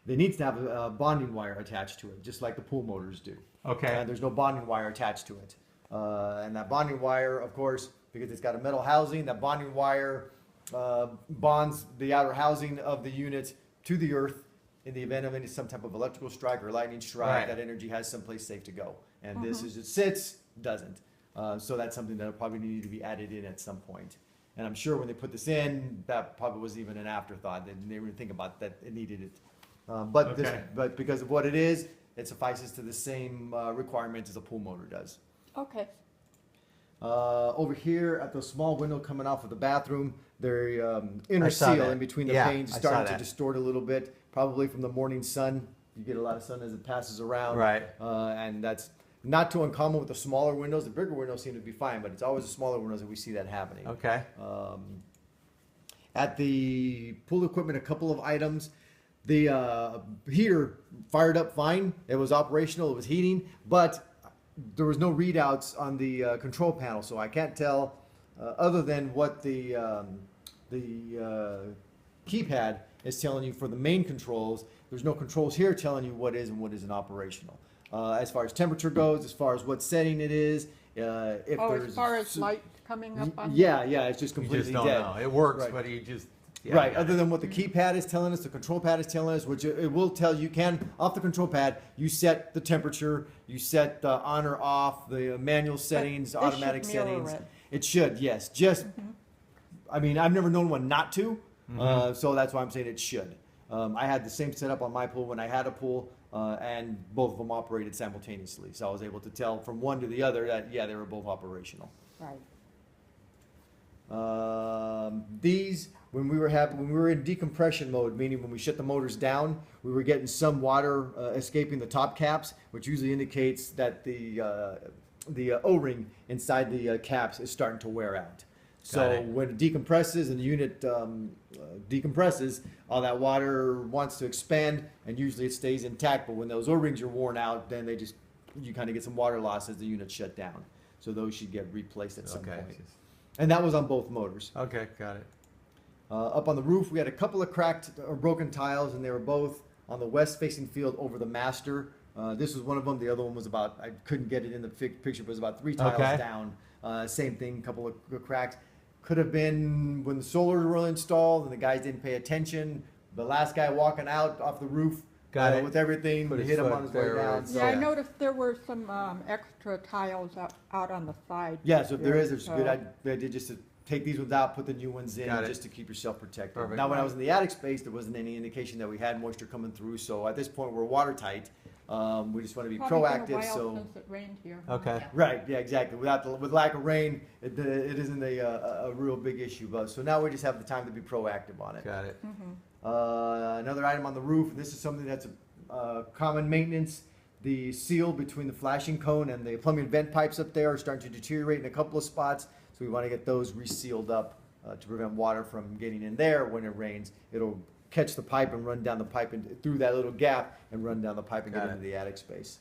They need to have a bonding wire attached to it, just like the pool motors do. Okay. There's no bonding wire attached to it. And that bonding wire, of course, because it's got a metal housing, that bonding wire bonds the outer housing of the unit to the earth in the event of some type of electrical strike or lightning strike. Right. That energy has someplace safe to go. And this, as it sits, doesn't. So that's something that probably needed to be added in at some point. And I'm sure when they put this in, that probably was even an afterthought. They didn't even think about that it needed it. But because of what it is, it suffices to the same requirements as a pool motor does. Okay. Over here at the small window coming off of the bathroom, their inner I saw seal that. in between the Yeah, panes is I saw starting to that. distort a little bit, probably from the morning sun. You get a lot of sun as it passes around. Right. And that's not too uncommon with the smaller windows. The bigger windows seem to be fine, but it's always the smaller windows that we see that happening. Okay. At the pool equipment, a couple of items. The heater fired up fine. It was operational. It was heating, but there was no readouts on the control panel, so I can't tell other than what the keypad is telling you for the main controls. There's no controls here telling you what is and what isn't operational. As far as temperature goes, as far as what setting it is, if there's As far as light coming up on yeah, it's just You completely just don't dead. know. It works, Right. but you just yeah, Right, yeah. other than what the keypad is telling us, the control pad is telling us, which it will tell you can, off the control pad, you set the temperature, you set the on or off, the manual settings, this automatic should mirror settings. it. It should, yes. Just, I mean, I've never known one not to, so that's why I'm saying it should. I had the same setup on my pool when I had a pool, and both of them operated simultaneously. So I was able to tell from one to the other that, yeah, they were both operational. Right. These, when we were in decompression mode, meaning when we shut the motors down, we were getting some water escaping the top caps, which usually indicates that the O-ring inside the caps is starting to wear out. So Got it. when it decompresses and the unit decompresses, all that water wants to expand, and usually it stays intact. But when those O-rings are worn out, then you kind of get some water loss as the unit shut down. So those should get replaced at some Okay. point. And that was on both motors. Okay, got it. Up on the roof, we had a couple of cracked or broken tiles, and they were both on the west-facing field over the master. This was one of them. The other one was about, I couldn't get it in the picture, but it was about 3 tiles Okay. down. Same thing, couple of cracks. Could have been when the solars were installed and the guys didn't pay attention. The last guy walking out off the roof Got it. with everything, Put his hit him foot on his way there, down. right. So, Yeah, I noticed there were some extra tiles out on the side. Yeah, so if there is, there's So- good idea just to take these ones out, put the new ones in, Got it. just to keep yourself protected. Perfect. Now, when I was in the attic space, there wasn't any indication that we had moisture coming through. So at this point, we're watertight. We just want to be Probably been a proactive. while So since it rained here. Okay. right, yeah, exactly. With lack of rain, it isn't a real big issue. But so now we just have the time to be proactive on it. Got it. Another item on the roof. This is something that's a common maintenance. The seal between the flashing cone and the plumbing vent pipes up there are starting to deteriorate in a couple of spots. So we want to get those resealed up to prevent water from getting in there when it rains. It'll catch the pipe and run down the pipe and through that little gap and run down the pipe and Got get it. into the attic space.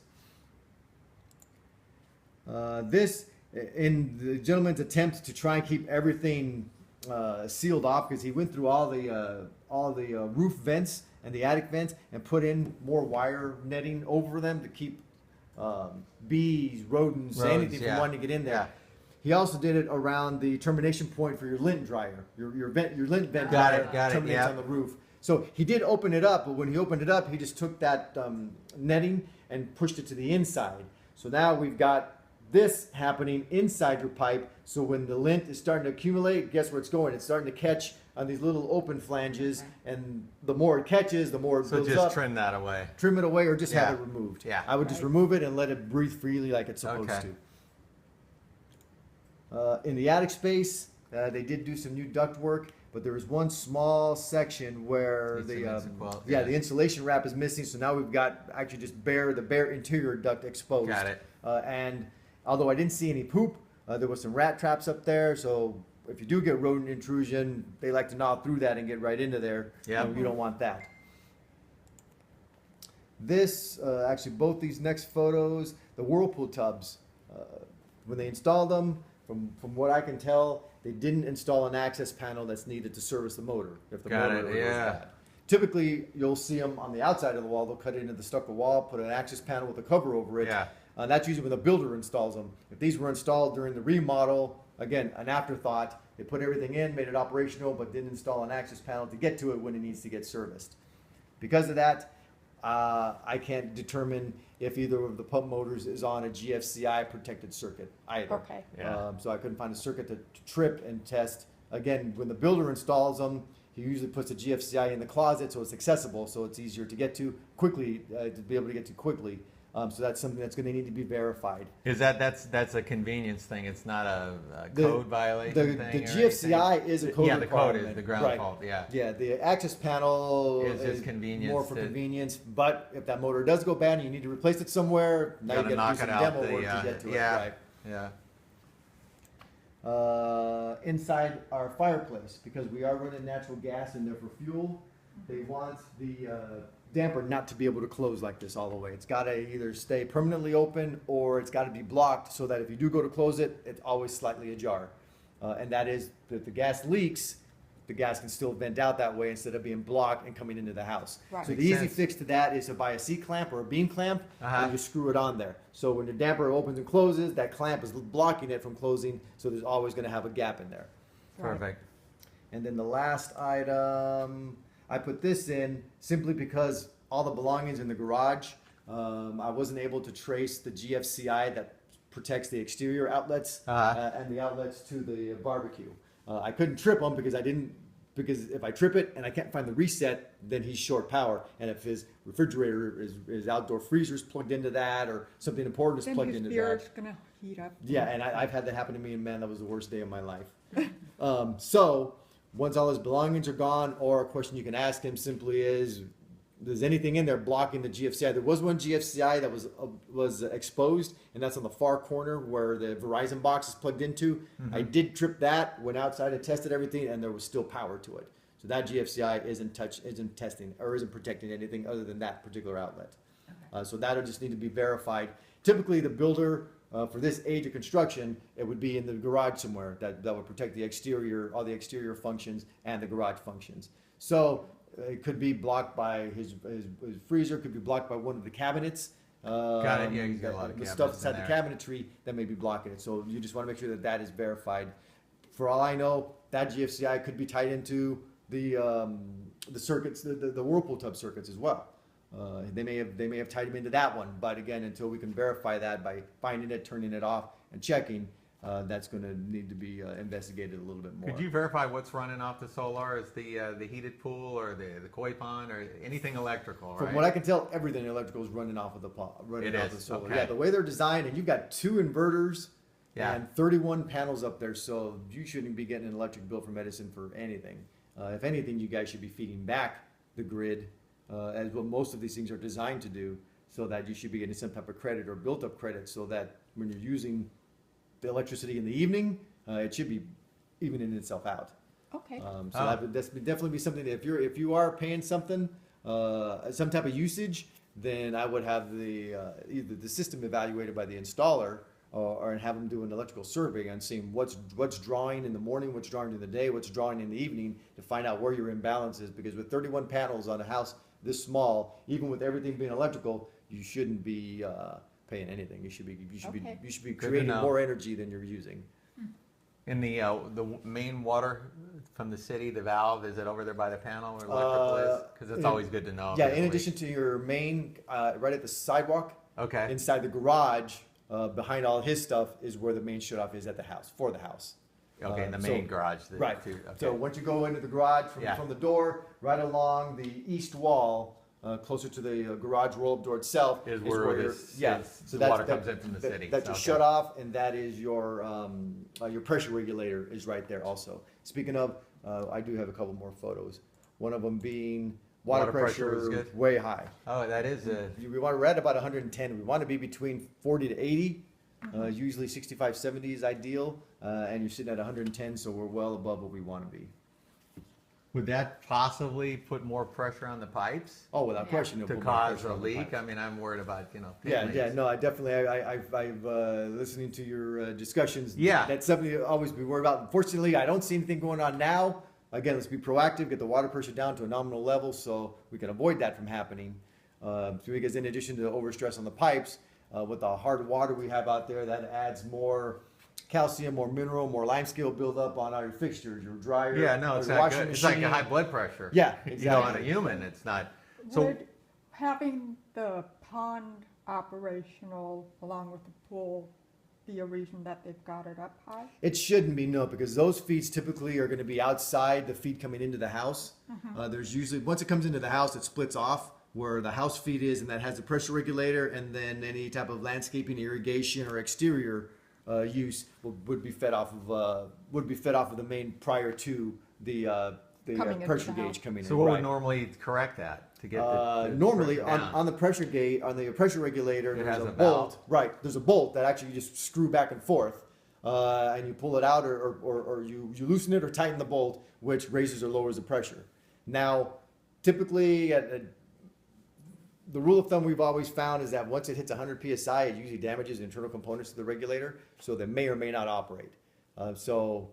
This, in the gentleman's attempt to try and keep everything sealed off, because he went through all the roof vents and the attic vents and put in more wire netting over them to keep bees, rodents, anything from yeah. wanting to get in there. Yeah. He also did it around the termination point for your lint dryer. Your lint vent Got dryer it, got it, terminates yeah. on the roof. So he did open it up, but when he opened it up, he just took that netting and pushed it to the inside. So now we've got this happening inside your pipe. So when the lint is starting to accumulate, guess where it's going? It's starting to catch on these little open flanges, and the more it catches, the more it So builds just up. trim that away. Trim it away, or just Yeah. have it removed. Yeah. I would just Right. remove it and let it breathe freely like it's supposed Okay. to. In the attic space, they did do some new duct work, but there was one small section where Needs the some insulation, yeah, yeah. the insulation wrap is missing. So now we've got actually just the bare interior duct exposed. Got it. And although I didn't see any poop, there was some rat traps up there. So if you do get rodent intrusion, they like to gnaw through that and get right into there. Yeah. And you don't want that. This, actually, both these next photos, the Whirlpool tubs, when they installed them, from what I can tell, they didn't install an access panel that's needed to service the motor if the Got motor it, goes yeah. bad. Typically, you'll see them on the outside of the wall. They'll cut it into the stucco wall, put an access panel with a cover over it. Yeah. That's usually when the builder installs them. If these were installed during the remodel, again, an afterthought, they put everything in, made it operational, but didn't install an access panel to get to it when it needs to get serviced. Because of that, I can't determine if either of the pump motors is on a GFCI protected circuit either. Okay. Yeah. So I couldn't find a circuit to trip and test. Again, when the builder installs them, he usually puts a GFCI in the closet so it's accessible, so it's easier to get to quickly, to be able to get to quickly. So that's something that's going to need to be verified. Is that's a convenience thing? It's not a The- code violation The thing? or GFCI anything? is a code Yeah, the code requirement. is the ground Right. fault. Yeah. Yeah, the access panel Is just convenience more for to- convenience. But if that motor does go bad and you need to replace it somewhere, now you Gotta got knock to do it some out. demo work to get to yeah. it. Yeah. Right. Inside our fireplace, because we are running natural gas in there for fuel, they want the damper not to be able to close like this all the way. It's got to either stay permanently open or it's got to be blocked so that if you do go to close it, it's always slightly ajar. And that is, if the gas leaks, the gas can still vent out that way instead of being blocked and coming into the house. Right. So the Makes easy sense. fix to that is to buy a C-clamp or a beam clamp Uh-huh. and you screw it on there. So when the damper opens and closes, that clamp is blocking it from closing, so there's always going to have a gap in there. Right. Perfect. And then the last item, I put this in simply because all the belongings in the garage, I wasn't able to trace the GFCI that protects the exterior outlets and the outlets to the barbecue. I couldn't trip them because if I trip it and I can't find the reset, then he's short power. And if his refrigerator his outdoor freezer's plugged into that or something important is Then plugged his into beer that. is gonna heat up. Yeah, and I've had that happen to me, and man, that was the worst day of my life. So, once all his belongings are gone, or a question you can ask him simply is, does anything in there blocking the GFCI? There was one GFCI that was exposed, and that's on the far corner where the Verizon box is plugged into. I did trip that, went outside and tested everything, and there was still power to it. So that GFCI isn't testing or isn't protecting anything other than that particular outlet. So that'll just need to be verified. Typically, the builder for this age of construction, it would be in the garage somewhere that would protect the exterior, all the exterior functions and the garage functions. So it could be blocked by his freezer, could be blocked by one of the cabinets. Got it. Yeah, he's got a lot of the cabinets stuff in inside the there. cabinetry that may be blocking it. So you just want to make sure that that is verified. For all I know, that GFCI could be tied into the circuits, the Whirlpool tub circuits as well. They may have tied him into that one, but again, until we can verify that by finding it, turning it off, and checking, that's going to need to be investigated a little bit more. Could you verify what's running off the solar? Is the heated pool or the koi pond or anything electrical? Right? From what I can tell, everything electrical is running off of the It the is, solar. okay. Yeah, the way they're designed, and you've got 2 inverters Yeah. and 31 panels up there, so you shouldn't be getting an electric bill from Edison for anything. If anything, you guys should be feeding back the grid, as what most of these things are designed to do, so that you should be getting some type of credit or built-up credit, so that when you're using the electricity in the evening, it should be evening itself out. Okay. So that would definitely be something that if you are paying something, some type of usage, then I would have either the system evaluated by the installer or have them do an electrical survey on seeing what's drawing in the morning, what's drawing in the day, what's drawing in the evening to find out where your imbalance is. Because with 31 panels on a house this small, even with everything being electrical, you shouldn't be paying anything. You should be Okay. to creating know. more energy than you're using. In the main water from the city, the valve, is it over there by the panel where electrical is? Because it's always good to know. if Yeah, there's in a addition leak. to your main, right at the sidewalk, Okay. inside the garage, behind all his stuff is where the main shut-off is at the house, for the house. Okay, in the so- main garage. Right. Okay. So once you go into the garage Yeah. from the door, right along the east wall, closer to the garage roll-up door itself Is where your- this- yeah. is- So the that's water comes in from the city, That's your okay. shut off, and that is your pressure regulator is right there also. Speaking of, I do have a couple more photos. One of them being water, Water pressure is pressure good? way high. Oh, that is We're at about 110. We want to be between 40 to 80. Mm-hmm. Usually 65, 70 is ideal, and you're sitting at 110, so we're well above what we want to be. Would that possibly put more pressure on the pipes Oh, without Yeah. question. it'll to put more cause pressure a on the leak? pipes. I mean, I'm worried about pin Yeah, leaks. no, I definitely, I've listening to your discussions. Yeah. That's something to always be worried about. Unfortunately, I don't see anything going on now, again, let's be proactive, get the water pressure down to a nominal level so we can avoid that from happening. Because in addition to the overstress on the pipes, with the hard water we have out there, that adds more calcium, more mineral, more limescale buildup on our fixtures, your dryer, Yeah, no, it's your not washing good. It's like a machine. high blood pressure. Yeah, You know, on a exactly. human, it's not. So Would having the pond operational along with the pool be a reason that they've got it up high? It shouldn't be, no, because those feeds typically are going to be outside the feed coming into the house. There's usually, once it comes into the house, it splits off where the house feed is, and that has the pressure regulator, and then any type of landscaping, irrigation, or exterior use would be fed off of the main prior to the Coming into pressure the house. gauge coming in. So what would right. normally correct that to get the Normally pressure down? on the pressure gauge, on the pressure regulator, It there's has a a bolt. valve. Right, there's a bolt that actually you just screw back and forth, and you pull it out, or you loosen it or tighten the bolt, which raises or lowers the pressure. Now, typically, the rule of thumb we've always found is that once it hits 100 psi, it usually damages internal components of the regulator, so they may or may not operate. So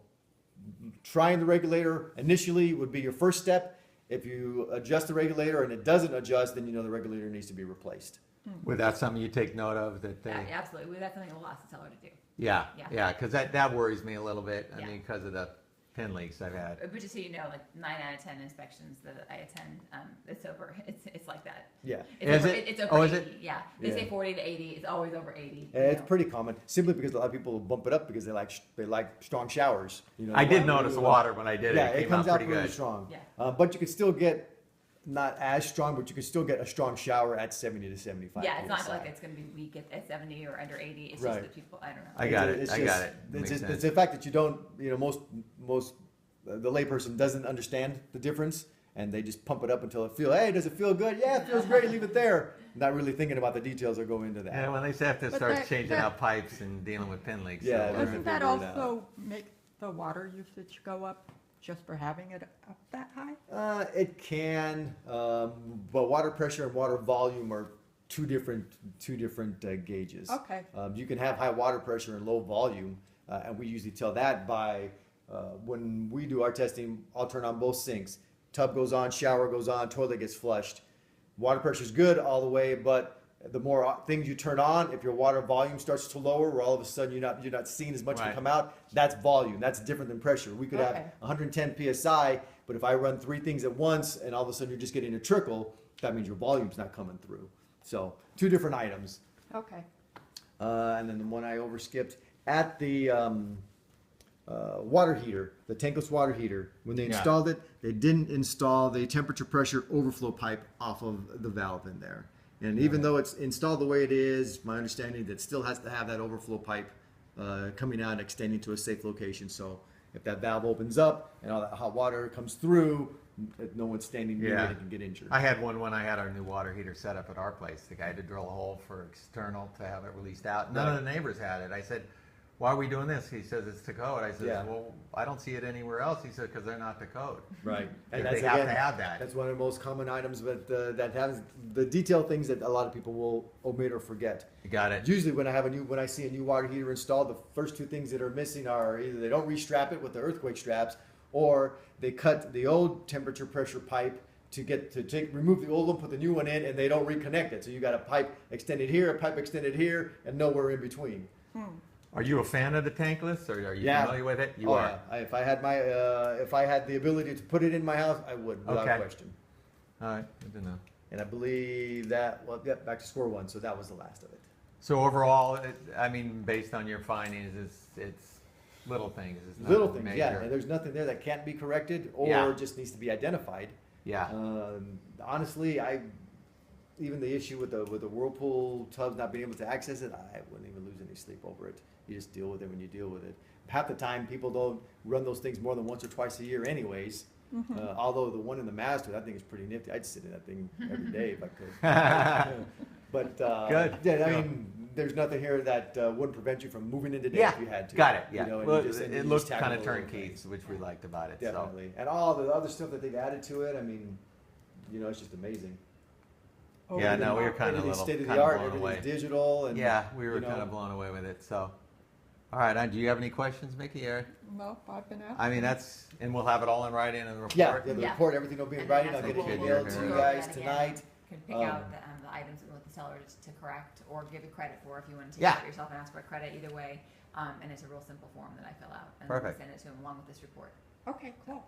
trying the regulator initially would be your first step. If you adjust the regulator and it doesn't adjust, then you know the regulator needs to be replaced. Would that something you take note of that they? Yeah, absolutely. That's something we'll ask the seller to do. Yeah, Yeah. yeah, because that worries me a little bit. I Yeah. mean, because of the pin leaks I've had. But just so you know, like 9 out of 10 inspections that I attend, it's over. It's like that. Yeah. It's Is over, it? It's over Oh, is 80. it? Yeah. They Yeah. say 40 to 80. It's always over 80. you It's know. pretty common, simply because a lot of people bump it up because they like strong showers. You know, I did water- notice the water when I did Yeah, it. It it came comes out out pretty really good. strong. Yeah. But you can still get not as strong, but you can still get a strong shower at 70 to 75. Yeah, it's not PSI. like it's going to be weak at 70 or under 80. It's Right. just that people, I don't know. I got it. It's I just- got it. It's, Makes just, sense. it's the fact that you don't, most the layperson doesn't understand the difference, and they just pump it up until it feels, hey, does it feel good? Yeah, it feels great. Leave it there. Not really thinking about the details that go into that. Yeah, when they have to But start that- changing out pipes and dealing with pin leaks. Yeah, so they're Doesn't gonna that figure it out. also make the water usage go up just for having it up that high? It can, but water pressure and water volume are two different gauges. Okay. You can have high water pressure and low volume, and we usually tell that by when we do our testing. I'll turn on both sinks. Tub goes on, shower goes on, toilet gets flushed. Water pressure is good all the way, but the more things you turn on, if your water volume starts to lower, where all of a sudden you're not seeing as much Right. come out, that's volume. That's different than pressure. We could have Okay. 110 psi, but if I run 3 things at once and all of a sudden you're just getting a trickle, that means your volume's not coming through. So 2 different items. Okay. And then the one I overskipped at the water heater, the tankless water heater. When they Yeah. installed it, they didn't install the temperature pressure overflow pipe off of the valve in there. And even though it's installed the way it is, my understanding that it still has to have that overflow pipe coming out and extending to a safe location. So if that valve opens up and all that hot water comes through, no one's standing near Yeah. it and can get injured. I had one when I had our new water heater set up at our place. The guy had to drill a hole for external to have it released out. None of the neighbors had it. I said, why are we doing this? He says, it's to code. I said, Yeah. well, I don't see it anywhere else. He said, because they're not to code. Right. They that's, have again, to have that. That's one of the most common items that has the detailed things that a lot of people will omit or forget. You got it. Usually when I see a new water heater installed, the first 2 things that are missing are either they don't restrap it with the earthquake straps, or they cut the old temperature pressure pipe remove the old one, put the new one in, and they don't reconnect it. So you got a pipe extended here, a pipe extended here, and nowhere in between. Are you a fan of the tankless, or are you Yeah. familiar with it? You Oh, are. yeah. If I had the ability to put it in my house, I would, without Okay. question. All right, good to know. And I believe that, back to square one, so that was the last of it. So overall, I mean, based on your findings, it's little things. It's not Little things, major. yeah, and there's nothing there that can't be corrected or Yeah. just needs to be identified. Yeah. Honestly, even the issue with the Whirlpool tubs not being able to access it, I wouldn't even lose any sleep over it. You just deal with it when you deal with it. Half the time, people don't run those things more than once or twice a year anyways. Although the one in the master, that thing is pretty nifty. I'd sit in that thing every day if I could. But Good. yeah, I mean, there's nothing here that wouldn't prevent you from moving in today Yeah, if you had to. got it. Yeah, You know, and well, you just- and you it just looked tackle kind of the little turnkey, things. which we liked about it. Definitely. And all the other stuff that they've added to it, I mean, it's just amazing. So, yeah, no, we were kind of Everything's little state of kind the of art, blown away. everything's digital, and Yeah, we were you know, kind of blown away with it. So, All right, do you have any questions, Mickey? Nope, I've been asking. I mean, and we'll have it all in writing in the report? Yeah, the Yeah. report, everything will be in And then writing. I'll that's get what it we'll- emailed we'll to go you over guys that tonight. Can pick out the items we want the seller to correct or give you credit for if you want to take Yeah. it out yourself and ask for a credit, either way. And it's a real simple form that I fill out and Perfect. send it to him along with this report. Okay, cool.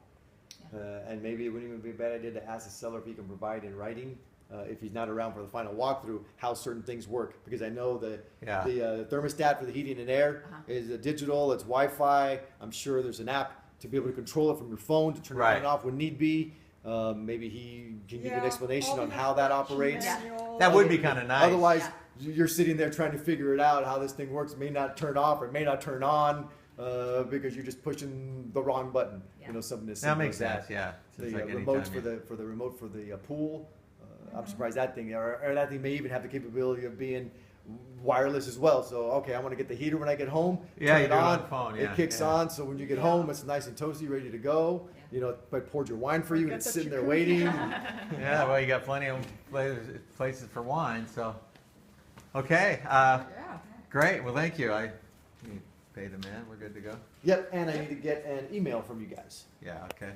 And maybe it wouldn't even be a bad idea to ask the seller if he can provide in writing, if he's not around for the final walkthrough, how certain things work. Because I know the thermostat for the heating and air Uh-huh. is digital, it's Wi-Fi. I'm sure there's an app to be able to control it from your phone to turn it on Right. and off when need be. Maybe he can give you an Yeah, explanation all on the how that instruction operates. Yeah. manual. That would be kind of nice. Otherwise, Yeah. you're sitting there trying to figure it out how this thing works. It may not turn off or it may not turn on because you're just pushing the wrong button. Yeah. You know, something as That simple makes as that. sense, yeah. The Just like remotes anytime for the remote for the pool. Mm-hmm. I'm surprised that thing or that thing may even have the capability of being wireless as well. So okay, I want to get the heater when I get home. Yeah, turn you it do it on on. the phone, It yeah, kicks yeah. on. So when you get Yeah. home, it's nice and toasty, ready to go. Yeah. You know, I poured your wine for you, and Get it's the sitting there jacuzzi. waiting. Yeah, well, you got plenty of places for wine, so. Okay, Yeah. great, well, thank you. You pay the man, we're good to go? Yep, and I need to get an email from you guys. Yeah, okay.